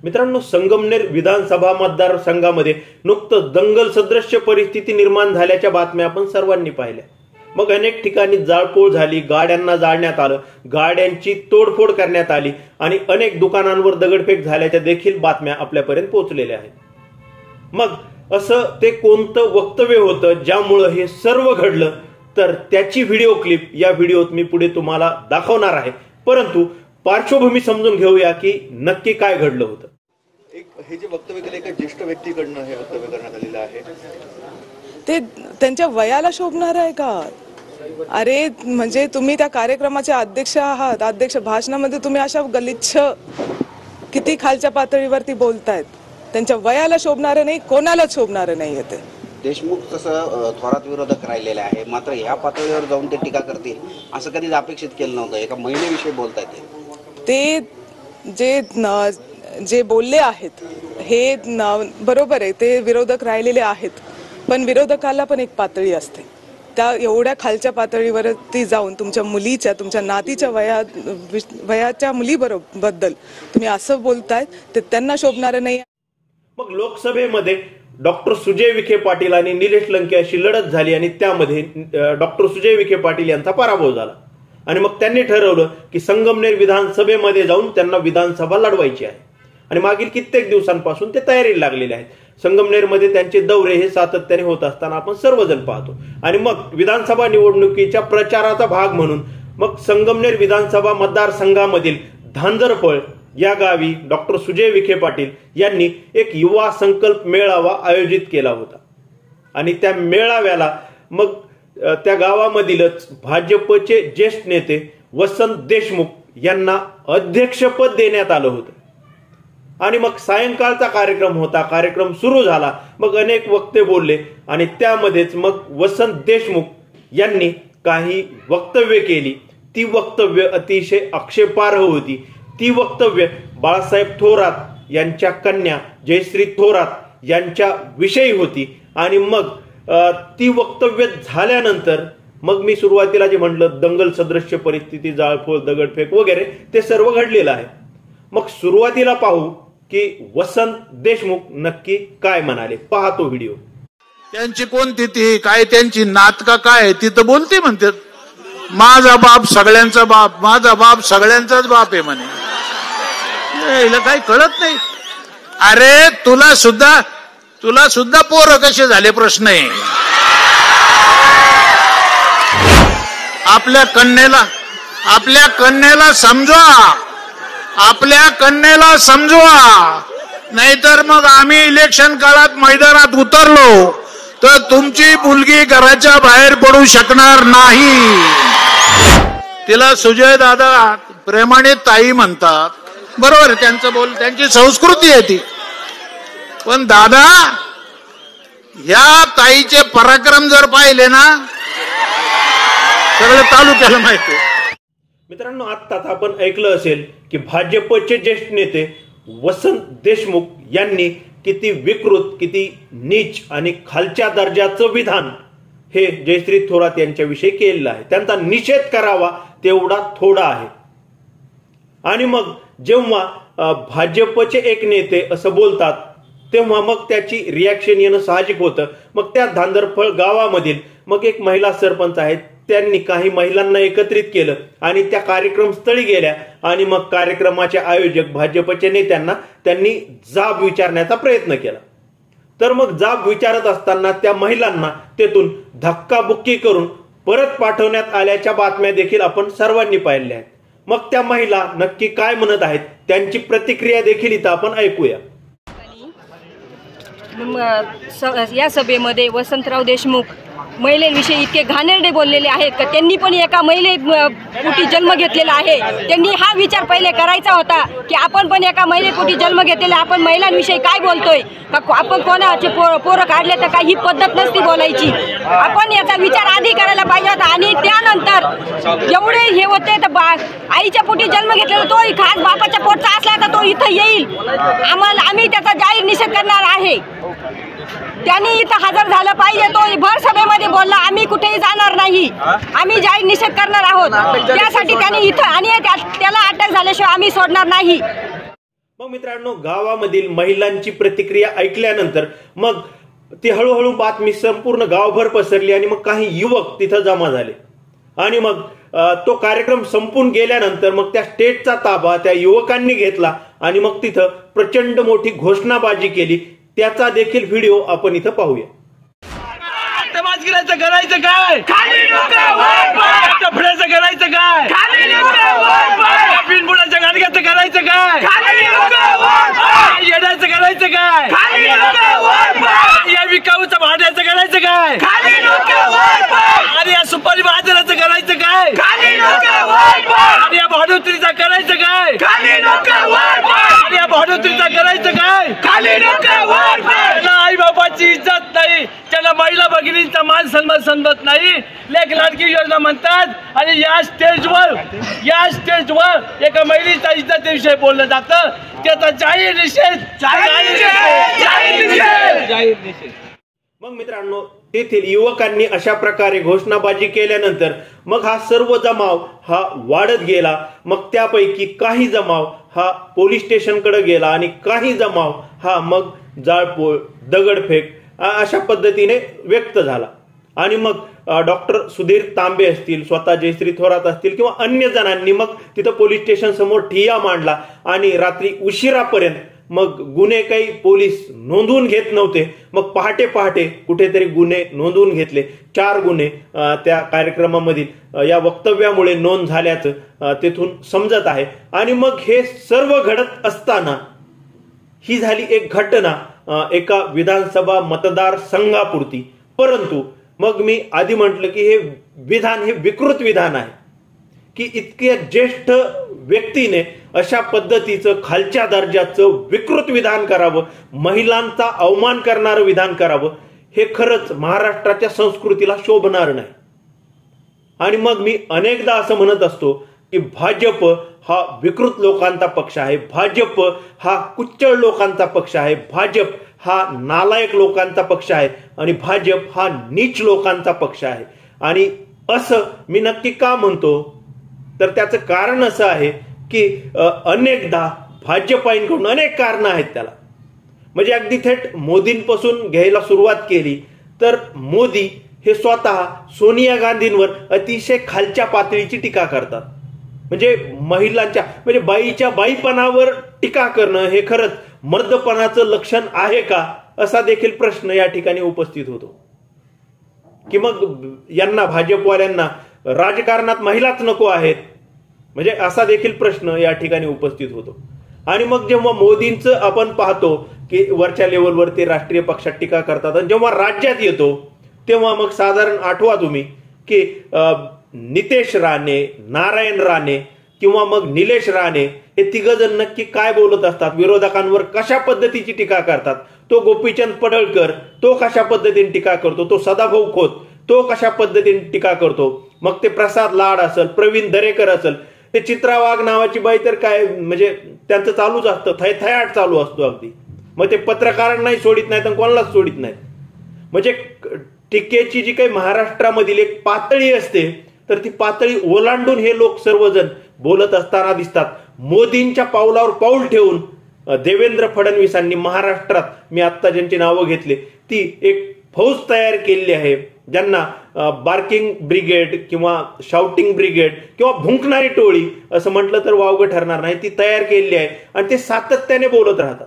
मित्रांनो, संगमनेर विधानसभा मतदारसंघामध्ये नुकतंच दंगल सदृश्य परिस्थिती निर्माण झाल्याच्या बातम्या आपण सर्वांनी पाहिल्या। मग अनेक ठिकाणी जाळपोळ झाली, गाड्यांना जाळण्यात आलं, गाड्यांची तोडफोड करण्यात आली आणि अनेक दुकानांवर दगडफेक झाल्याच्या देखील बातम्या आपल्यापर्यंत पोहोचलेल्या आहेत। मग असं ते कोणतं वक्तव्य होतं ज्यामुळे हे सर्व घडलं, तर त्याची व्हिडिओ क्लिप या व्हिडिओत मी पुढे तुम्हाला दाखवणार आहे। परंतु पार्श्वभूमी समजून घेऊया की नक्की काय घडलं होतं। हे जे वक्तव्य केलं एका ज्येष्ठ व्यक्तीकडनं हे वक्तव्य करण्यात आलेलं आहे, ते त्यांच्या वयाला शोभणार आहे का? अरे म्हणजे तुम्ही त्या कार्यक्रमाचे अध्यक्ष आहात, अध्यक्ष भाषणामध्ये तुम्ही अशा गलिच्छ किती खालच्या पातळीवरती बोलतायत। त्यांच्या वयाला शोभणार नाही, कोणालाच शोभणार नाही येते। देशमुख तसं थोरात विरोधक राहिलेले आहे, मात्र ह्या पातळीवर जाऊन ते टीका करतील असं कधीच अपेक्षित केलं नव्हतं। एका महिलेविषयी बोलतायत ते जे बोलले आहेत हे बरोबर आहे, ते विरोधक राहिलेले आहेत, पण विरोधकाला पण एक पातळी असते। त्या एवढ्या खालच्या पातळीवरती जाऊन तुमच्या मुलीच्या, तुमच्या नातीच्या वयाच्या मुलीबद्दल तुम्ही असं बोलताय, ते त्यांना शोभणार नाही। मग लोकसभेमध्ये डॉक्टर सुजय विखे पाटील आणि निलेश लंके अशी लढत झाली आणि त्यामध्ये डॉक्टर सुजय विखे पाटील यांचा पराभव झाला आणि मग त्यांनी ठरवलं की संगमनेर विधानसभेमध्ये जाऊन त्यांना विधानसभा लढवायची आहे आणि मागील कित्येक दिवसांपासून ते तयारीला लागलेले आहेत। संगमनेरमध्ये त्यांचे दौरे हे सातत्याने होत असताना आपण सर्वजण पाहतो आणि मग विधानसभा निवडणुकीच्या प्रचाराचा भाग म्हणून मग संगमनेर विधानसभा मतदारसंघामधील धांजरफळ या गावी डॉक्टर सुजय विखे पाटील यांनी एक युवा संकल्प मेळावा आयोजित केला होता आणि त्या मेळाव्याला मग त्या गावामधीलच भाजपचे ज्येष्ठ नेते वसंत देशमुख यांना अध्यक्षपद देण्यात आलं होतं आणि मग सायंकाळचा कार्यक्रम होता। कार्यक्रम सुरू झाला, मग अनेक वक्ते बोलले आणि त्यामध्येच मग वसंत देशमुख यांनी काही वक्तव्य केली। ती वक्तव्य अतिशय आक्षेपार्ह होती। ती वक्तव्य बाळासाहेब थोरात यांच्या कन्या जयश्री थोरात यांच्या विषयी होती आणि मग ती वक्तव्य झाल्यानंतर मग मी सुरुवातीला जे म्हटलं दंगल सदृश्य परिस्थिती, जाळपोळ, दगडफेक वगैरे ते सर्व घडलेलं आहे। मग सुरुवातीला पाहू की वसंत देशमुख नक्की काय म्हणाले, पाहतो व्हिडिओ। त्यांची कोणती ती काय त्यांची नात का काय ती तर बोलते, म्हणतात माझा बाप सगळ्यांचा बाप, माझा बाप सगळ्यांचाच बाप आहे म्हणे। हिला काही कळत नाही। अरे तुला सुद्धा पोरं कसे झाले प्रश्न आहे। आपल्या कन्येला समजवा, आपल्या कन्येला समजवा, नाहीतर मग आम्ही इलेक्शन काळात मैदानात उतरलो तर तुमची मुलगी घराच्या बाहेर पडू शकणार नाही। तिला सुजय दादा प्रेमाने ताई म्हणतात, बरोबर, त्यांची संस्कृती आहे ती, पण दादा ह्या ताईचे पराक्रम जर पाहिले ना सगळं तालुक्याला माहिती। मित्रांनो, आत्ताच आपण ऐकलं असेल की भाजपचे ज्येष्ठ नेते वसंत देशमुख यांनी किती विकृत, किती नीच आणि खालच्या दर्जाचं विधान हे जयश्री थोरात यांच्याविषयी केलेलं आहे। त्यांचा निषेध करावा तेवढा थोडा आहे। आणि मग जेव्हा भाजपचे एक नेते असं बोलतात तेव्हा मग त्याची रिॲक्शन येणं साहजिक होतं। मग त्या धांजरफळ गावामधील मग एक महिला सरपंच आहेत, त्यांनी काही महिलांना एकत्रित केलं आणि त्या कार्यक्रमस्थळी गेल्या आणि मग कार्यक्रमाचे आयोजक भाजपच्या नेत्यांना त्यांनी जाब विचारण्याचा प्रयत्न केला। तर मग जाब विचारत असताना त्या महिलांना तेथून धक्काबुक्की करून परत पाठवण्यात आल्याच्या बातम्या देखील आपण सर्वांनी पाहिल्या आहेत। मग त्या महिला नक्की काय म्हणत आहेत त्यांची प्रतिक्रिया देखील इथं आपण ऐकूया। या सभेमध्ये वसंतराव देशमुख महिलेविषयी इतके घाणेरडे बोललेले आहेत का त्यांनी पण एका महिलेपोटी जन्म घेतलेला आहे। त्यांनी हा विचार पहिले करायचा होता की आपण पण एका महिलेपोटी जन्म घेतलेला, आपण महिलांविषयी काय बोलतोय का, आपण कोणाचे पोरं काढले तर काही ही पद्धत नसती बोलायची। आपण याचा विचार आधी करायला पाहिजे होता आणि त्यानंतर एवढे हे होते तर आईच्या पोटी जन्म घेतलेला तो खास बापाच्या पोटचा असला तर तो इथं येईल, आम्ही त्याचा जाहीर निषेध करणार आहे। त्यांनी इथं हजर झालं पाहिजे। तो भर सभेमध्ये बोलला आम्ही कुठेही जाणार नाही, आम्ही जाहीर निषेध करणार आहोत, त्यासाठी त्यांनी इथं आणि त्याला अटक झाल्याशिवाय आम्ही सोडणार नाही। मग मित्रांनो, गावामधील महिलांची प्रतिक्रिया ऐकल्यानंतर मग ती हळूहळू बातमी संपूर्ण गावभर पसरली आणि मग काही युवक तिथं जमा झाले आणि मग तो कार्यक्रम संपून गेल्यानंतर मग त्या स्टेजचा ताबा त्या युवकांनी घेतला आणि मग तिथं प्रचंड मोठी घोषणाबाजी केली. त्याचा देखील व्हिडिओ आपण इथं पाहूया. समाजगिराचं करायचं काय? फुड्याचं करायचं काय? बिनबुडाच्या गाडग्याचं करायचं काय? येण्याचं करायचं काय? या विकाऊचं भाड्याचं करायचं काय? आणि या सुपारी बाजाराचं करायचं काय? आणि या भाडोत्रीचं करायचं काय? आणि या भाडोत्रीचं करायचं काय? त्याला आई बाबाची इज्जत नाही, त्याला महिला भगिनींचा मान सन्मान समजत नाही. लेख लाडकी योजना म्हणतात आणि या स्टेजवर एका महिलेचा इज्जतीविषयी बोललं जातं. त्याचा जाहीर निषेध. मग मित्रांनो, तेथील युवकांनी अशा प्रकारे घोषणाबाजी केल्यानंतर मग हा सर्व जमाव हा वाढत गेला. मग त्यापैकी काही जमाव हा पोलीस स्टेशनकडे गेला आणि काही जमाव हा मग जाळपोळ, दगडफेक अशा पद्धतीने व्यक्त झाला. आणि मग डॉक्टर सुधीर तांबे असतील, स्वतः जयश्री थोरात असतील किंवा अन्य जणांनी मग तिथं पोलीस स्टेशन समोर ठिय्या मांडला आणि रात्री उशिरापर्यंत मग गुन्हे काही पोलीस नोंदवून घेत नव्हते. मग पहाटे कुठेतरी गुन्हे नोंदवून घेतले. 4 गुन्हे त्या कार्यक्रमामधील या वक्तव्यामुळे नोंद झाल्याचं तेथून समजत आहे. आणि मग हे सर्व घडत असताना ही झाली एक घटना एका विधानसभा मतदारसंघापुरती. परंतु मग मी आधी म्हटलं की हे विधान हे विकृत विधान आहे की इतक्या ज्येष्ठ व्यक्तीने अशा पद्धतीचं खालच्या दर्जाचं विकृत विधान करावं, महिलांचा अवमान करणारं विधान करावं, हे खरंच महाराष्ट्राच्या संस्कृतीला शोभणार नाही. आणि मग मी अनेकदा असं म्हणत असतो की भाजप हा विकृत लोकांचा पक्ष आहे, भाजप हा कुच्चळ लोकांचा पक्ष आहे, भाजप हा नालायक लोकांचा पक्ष आहे आणि भाजप हा नीच लोकांचा पक्ष आहे. आणि असं मी नक्की का म्हणतो तर त्याचं कारण असं आहे की अनेकदा भाजपाईंकडून अनेक कारणं आहेत त्याला. म्हणजे अगदी थेट मोदींपासून घ्यायला सुरुवात केली तर मोदी हे स्वतः सोनिया गांधींवर अतिशय खालच्या पातळीची टीका करतात. म्हणजे महिलांच्या म्हणजे बाईच्या बाईपणावर टीका करणं हे खरंच मर्दपणाचं लक्षण आहे का, असा देखील प्रश्न या ठिकाणी उपस्थित होतो. की मग यांना भाजपवाल्यांना राजकारणात महिलाच नको आहेत, म्हणजे असा देखील प्रश्न या ठिकाणी उपस्थित होतो. आणि मग जेव्हा मोदींचं आपण पाहतो की वरच्या लेवलवर ते राष्ट्रीय पक्षात टीका करतात आणि जेव्हा राज्यात येतो तेव्हा मग साधारण आठवा तुम्ही की नितेश राणे, नारायण राणे किंवा मग निलेश राणे हे तिघजण नक्की काय बोलत असतात, विरोधकांवर कशा पद्धतीची टीका करतात. तो गोपीचंद पडळकर तो कशा पद्धतीने टीका करतो, तो सदाभाऊ खोत तो कशा पद्धतीने टीका करतो, मग ते प्रसाद लाड असेल, प्रवीण दरेकर असेल, ते चित्रा वाघ नावाची बाई तर काय म्हणजे त्यांचं चालूच असतं, थयथयाट चालू असतो अगदी. मग ते पत्रकारांनाही सोडित नाहीत आणि कोणालाच सोडित नाहीत. म्हणजे टीकेची जी काही महाराष्ट्रामधील एक पातळी असते तर ती पातळी ओलांडून हे लोक सर्वजण बोलत असताना दिसतात. मोदींच्या पावलावर पाऊल ठेवून देवेंद्र फडणवीसांनी महाराष्ट्रात मी आत्ता ज्यांची नावं घेतली ती एक फौज तयार केलेली आहे, ज्यांना बार्किंग ब्रिगेड किंवा शाउटिंग ब्रिगेड किंवा भुंकणारी टोळी असं म्हटलं तर वावगं ठरणार नाही, ती तयार केलेली आहे आणि ते सातत्याने बोलत राहतात.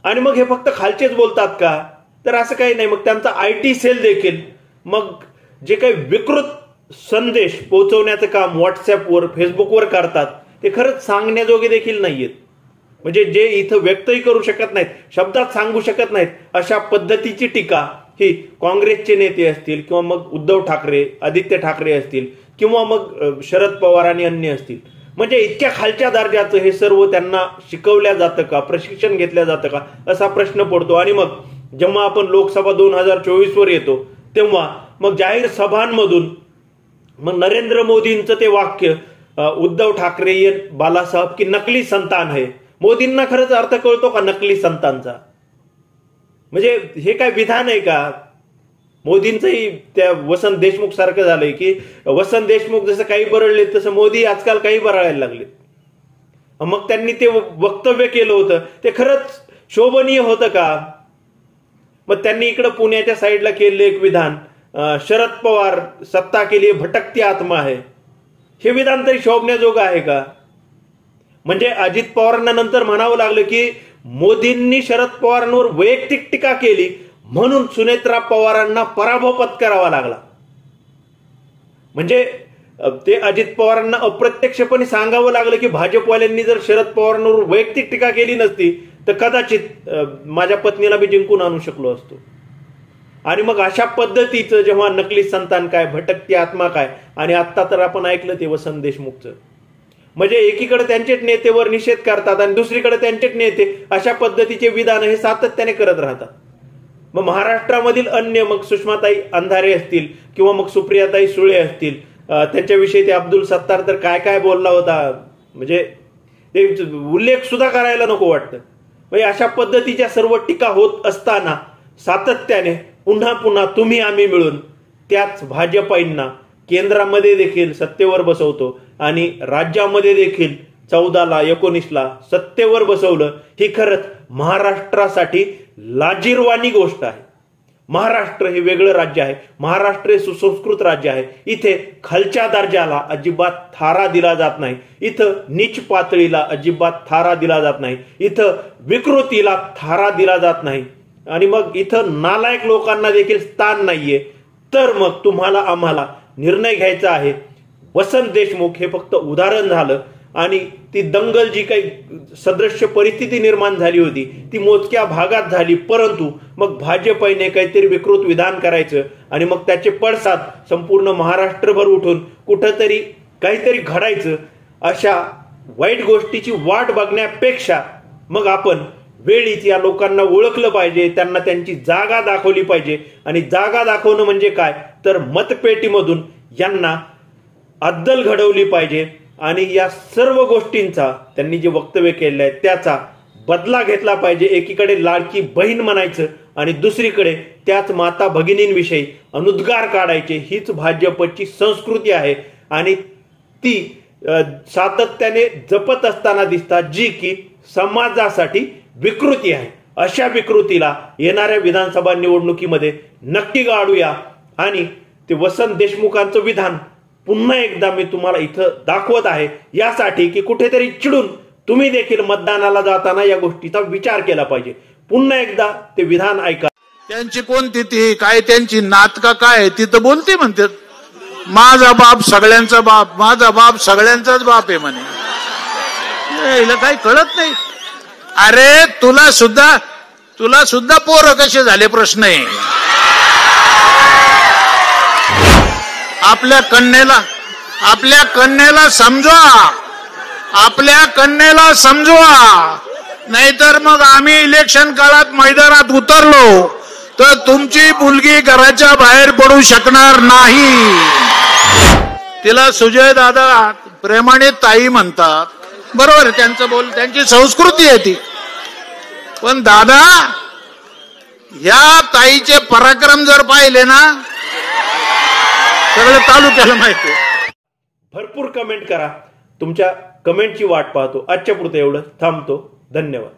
आणि मग हे फक्त खालचेच बोलतात का, तर असं काही नाही. मग त्यांचा IT सेल देखील मग जे काही विकृत संदेश पोहोचवण्याचं काम व्हॉट्सअपवर, फेसबुकवर करतात ते खरंच सांगण्याजोगे देखील नाहीयेत. म्हणजे जे इथं व्यक्तही करू शकत नाहीत, शब्दात सांगू शकत नाहीत, अशा पद्धतीची टीका ही काँग्रेसचे नेते असतील किंवा मग उद्धव ठाकरे, आदित्य ठाकरे असतील किंवा मग शरद पवार आणि अन्य असतील, म्हणजे इतक्या खालच्या दर्जाचं हे सर्व त्यांना शिकवल्या जातं का, प्रशिक्षण घेतलं जातं का, असा प्रश्न पडतो. आणि मग जेव्हा आपण लोकसभा 2024 वर येतो तेव्हा मग जाहीर सभांमधून मग नरेंद्र मोदींचं ते वाक्य उद्धव ठाकरे ये बालासाहेब की नकली संतान आहे, मोदींना खरंच अर्थ कळतो का नकली संतांचा? म्हणजे हे काय विधान आहे का? मोदींचंही त्या वसंत देशमुख सारखं झालंय की वसंत देशमुख जसं काही बरळले तसं मोदी आजकाल काही बरळायला लागले. मग त्यांनी ते वक्तव्य केलं होतं ते खरंच शोभनीय होतं का? मग त्यांनी इकडं पुण्याच्या साईडला केलेलं एक विधान, शरद पवार सत्ता के लिए भटकती आत्मा आहे, हे विधान तरी शोभण्याजोगं आहे का? म्हणजे अजित पवारांना नंतर म्हणावं लागलं की मोदींनी शरद पवारांवर वैयक्तिक टीका केली म्हणून सुनेत्रा पवारांना पराभव पत्करावा लागला. म्हणजे ते अजित पवारांना अप्रत्यक्षपणे सांगावं लागलं की भाजपवाल्यांनी जर शरद पवारांवर वैयक्तिक टीका केली नसती तर कदाचित माझ्या पत्नीला मी जिंकून आणू शकलो असतो. आणि मग अशा पद्धतीचं जेव्हा नकली संतान काय, भटकती आत्मा काय, आणि आत्ता तर आपण ऐकलं ते वसंत देशमुखचं, म्हणजे एकीकडे त्यांचेच नेतेवर निषेध करतात आणि दुसरीकडे त्यांचेच नेते अशा पद्धतीचे विधान हे सातत्याने करत राहतात. मग महाराष्ट्रामधील अन्य, मग सुषमाताई अंधारे असतील किंवा मग सुप्रियाताई सुळे असतील, त्यांच्याविषयी ते अब्दुल सत्तार तर काय काय बोलला होता, म्हणजे ते उल्लेख सुद्धा करायला नको वाटतं. म्हणजे अशा पद्धतीच्या सर्व टीका होत असताना सातत्याने पुन्हा पुन्हा तुम्ही आम्ही मिळून त्याच भाजपाईंना केंद्रामध्ये देखील सत्तेवर बसवतो आणि राज्यामध्ये देखील 14ला 19ला सत्तेवर बसवलं, ही खरंच महाराष्ट्रासाठी लाजिरवाणी गोष्ट आहे. महाराष्ट्र हे वेगळं राज्य आहे, महाराष्ट्र हे सुसंस्कृत राज्य आहे. इथे खालच्या दर्जाला अजिबात थारा दिला जात नाही, इथं नीच पातळीला अजिबात थारा दिला जात नाही, इथं विकृतीला थारा दिला जात नाही, आणि मग इथं नालायक लोकांना देखील स्थान नाहीये. तर मग तुम्हाला आम्हाला निर्णय घ्यायचा आहे. वसंत देशमुख हे फक्त उदाहरण झालं आणि ती दंगल जी काही सदृश्य परिस्थिती निर्माण झाली होती ती मोजक्या भागात झाली, परंतु मग भाजपने काहीतरी विकृत विधान करायचं आणि मग त्याचे पडसाद संपूर्ण महाराष्ट्रभर उठून कुठंतरी काहीतरी घडायचं. अशा वाईट गोष्टीची वाट बघण्यापेक्षा मग आपण वेळीच या लोकांना ओळखलं पाहिजे, त्यांना त्यांची जागा दाखवली पाहिजे. आणि जागा दाखवणं म्हणजे काय तर मतपेटीमधून यांना अद्दल घडवली पाहिजे आणि या सर्व गोष्टींचा त्यांनी जे वक्तव्य केलेलं आहे त्याचा बदला घेतला पाहिजे. एकीकडे लाडकी बहीण म्हणायचं आणि दुसरीकडे त्याच माता भगिनींविषयी अनुद्गार काढायचे. हीच भाजपची संस्कृती आहे आणि ती सातत्याने जपत असताना दिसतात, जी की समाजासाठी विकृती आहे. अशा विकृतीला येणाऱ्या विधानसभा निवडणुकीमध्ये नक्की गाडूया आणि ते वसंत देशमुखांचं विधान पुन्हा एकदा मी तुम्हाला इथं दाखवत आहे, यासाठी की कुठेतरी चिडून तुम्ही देखील मतदानाला जाताना या गोष्टीचा विचार केला पाहिजे. पुन्हा एकदा ते विधान ऐका. त्यांची कोणती ती काय त्यांची नात का काय तिथं बोलते म्हणतात, माझा बाप सगळ्यांचा बाप, माझा बाप सगळ्यांचाच बाप आहे म्हणे. हिला काही कळत नाही. अरे तुला सुद्धा पोरं कसे झाले प्रश्न आहे. आपल्या कन्येला समजवा, नाहीतर मग आम्ही इलेक्शन काळात मैदानात उतरलो तर तुमची मुलगी घराच्या बाहेर पडू शकणार नाही. तिला सुजय दादा प्रेमाने ताई म्हणतात, बरोबर, त्यांची संस्कृती आहे ती. पण दादा ह्या ताईचे पराक्रम जर पाहिले ना सगळं तालुक्याला माहिती. भरपूर कमेंट करा, तुमच्या कमेंटची वाट पाहतो. आजच्या पुरतं एवढं थांबतो. धन्यवाद.